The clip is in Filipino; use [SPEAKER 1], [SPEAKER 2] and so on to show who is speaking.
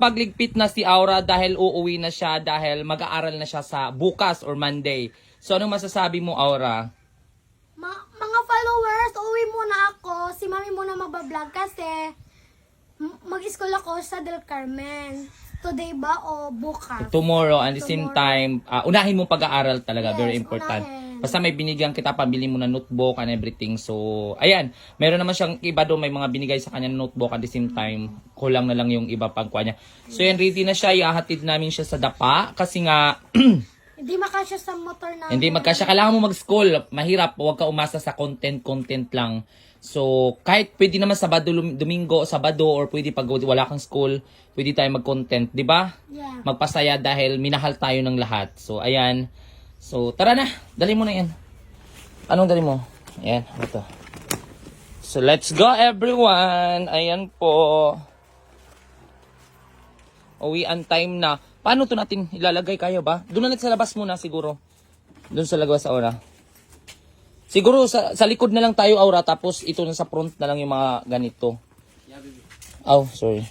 [SPEAKER 1] nakapagligpit na si Aura dahil uuwi na siya dahil mag-aaral na siya sa bukas or Monday. So, anong masasabi mo, Aura?
[SPEAKER 2] Mga followers, uwi muna ako. Si Mami muna magbablog kasi mag-school ako sa Del Carmen. Today ba o bukas?
[SPEAKER 1] Tomorrow, and the same time, unahin mo pag-aaral talaga.
[SPEAKER 2] Yes,
[SPEAKER 1] very important.
[SPEAKER 2] unahin.
[SPEAKER 1] Basta may binigyan kita, pabili mo na notebook and everything. So, ayan. Meron naman siyang iba doon, may mga binigay sa kanya na notebook at the same time, kulang na lang yung iba pang kuha niya. So, yan, ready na siya. Ihahatid namin siya sa dapa kasi nga,
[SPEAKER 2] Hindi makasya sa motor na.
[SPEAKER 1] hindi magkasya. Kailangan mo mag-school. Mahirap. Huwag ka umasa sa content lang. So, kahit pwede naman Sabado, Domingo, Sabado, or pwede pag wala kang school, pwede tayo mag-content. Diba?
[SPEAKER 2] Yeah.
[SPEAKER 1] Magpasaya dahil minahal tayo ng lahat. So, ayan. So, tara na. Dali mo na yan. Anong dali mo? Ayan. Ito. So, let's go everyone. Ayan po. Uwian time na. Paano to natin ilalagay? Kaya ba? Doon na sa labas muna siguro. Doon sa labas, Aura. Siguro sa likod na lang tayo, Aura. Tapos ito na sa front na lang yung mga ganito. Oh, sorry.